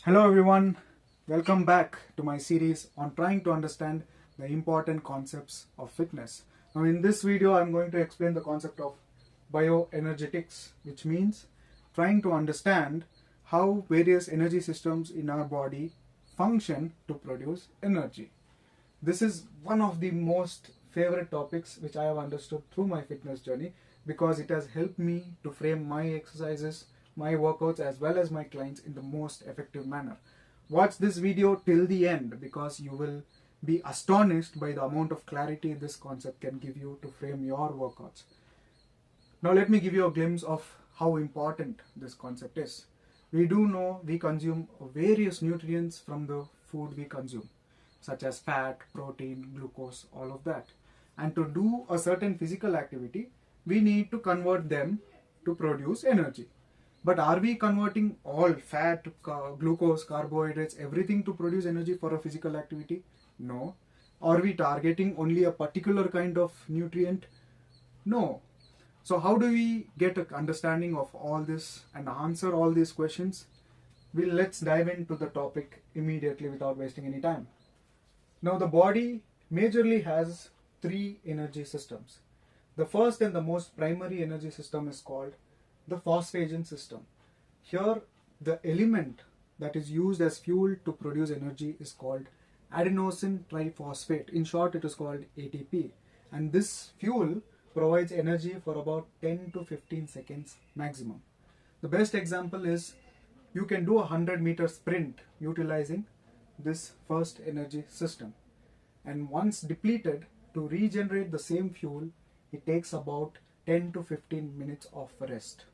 Hello everyone, welcome back to my series on trying to understand the important concepts of fitness. Now in this video I'm going to explain the concept of bioenergetics, which means trying to understand how various energy systems in our body function to produce energy. This is one of the most favorite topics which I have understood through my fitness journey because it has helped me to frame my exercises, my workouts as well as my clients in the most effective manner. Watch this video till the end because you will be astonished by the amount of clarity this concept can give you to frame your workouts. Now let me give you a glimpse of how important this concept is. We do know we consume various nutrients from the food we consume, such as fat, protein, glucose, all of that. And to do a certain physical activity, we need to convert them to produce energy. But are we converting all fat, glucose, carbohydrates, everything to produce energy for a physical activity? No. Are we targeting only a particular kind of nutrient? No. So how do we get an understanding of all this and answer all these questions? Let's dive into the topic immediately without wasting any time. Now the body majorly has three energy systems. The first and the most primary energy system is called the Phosphagen system. Here the element that is used as fuel to produce energy is called adenosine triphosphate. In short, it is called ATP. And this fuel provides energy for about 10 to 15 seconds maximum. The best example is you can do a 100-meter sprint utilizing this first energy system. And once depleted, to regenerate the same fuel, it takes about 10 to 15 minutes of rest.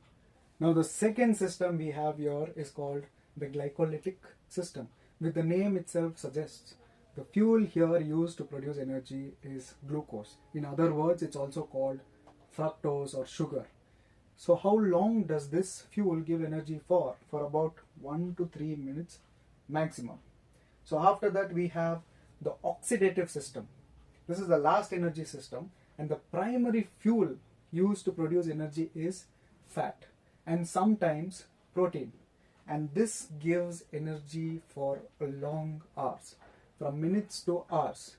Now the second system we have here is called the glycolytic system. With the name itself suggests, the fuel here used to produce energy is glucose. In other words, it's also called fructose or sugar. So how long does this fuel give energy for? For about 1 to 3 minutes maximum. So after that we have the oxidative system. This is the last energy system, and the primary fuel used to produce energy is fat and sometimes protein, and this gives energy for long hours, from minutes to hours.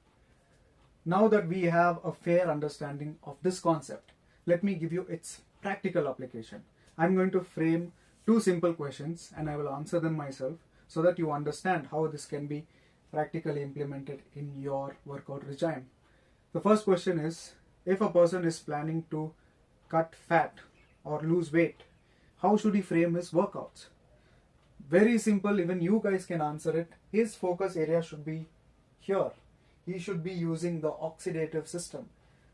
Now that we have a fair understanding of this concept, let me give you its practical application. I'm going to frame two simple questions and I will answer them myself so that you understand how this can be practically implemented in your workout regime. The first question is, if a person is planning to cut fat or lose weight, how should he frame his workouts? Very simple, even you guys can answer it. His focus area should be here. He should be using the oxidative system.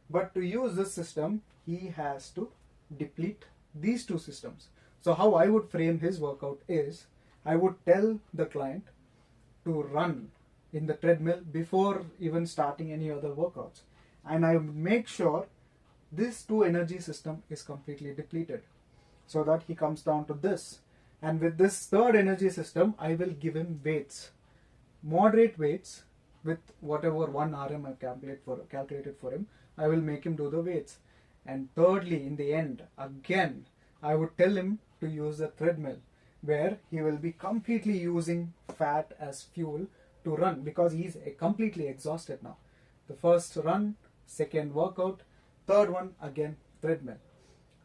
But to use this system, he has to deplete these two systems. So how I would frame his workout is, I would tell the client to run in the treadmill before even starting any other workouts. And I make sure this two energy system is completely depleted so that he comes down to this. And with this third energy system, I will give him weights, moderate weights with whatever 1 RM I've calculated for him. I will make him do the weights. And thirdly, in the end, again, I would tell him to use the treadmill where he will be completely using fat as fuel to run because he's completely exhausted now. The first run, second workout, third one again treadmill.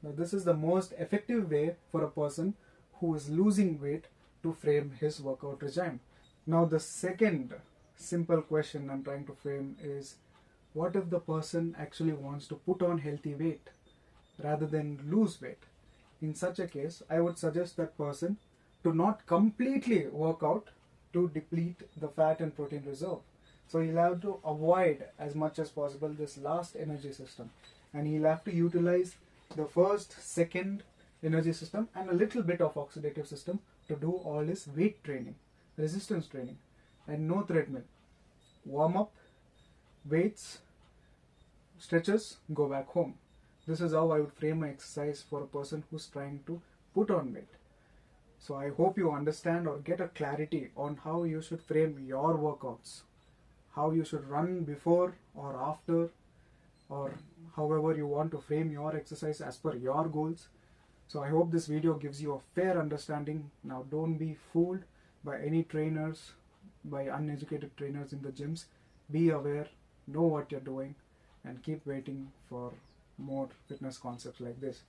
Now this is the most effective way for a person who is losing weight to frame his workout regime. Now the second simple question I'm trying to frame is, what if the person actually wants to put on healthy weight rather than lose weight? In such a case, I would suggest that person to not completely work out to deplete the fat and protein reserve. So he'll have to avoid as much as possible this last energy system, and he'll have to utilize the first, second energy system and a little bit of oxidative system to do all his weight training, resistance training, and no treadmill. Warm up, weights, stretches, go back home. This is how I would frame my exercise for a person who's trying to put on weight. So I hope you understand or get a clarity on how you should frame your workouts, how you should run before or after, or however you want to frame your exercise as per your goals. So I hope this video gives you a fair understanding. Now don't be fooled by any trainers, by uneducated trainers in the gyms. Be aware, know what you're doing, and keep waiting for more fitness concepts like this.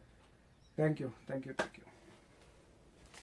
Thank you.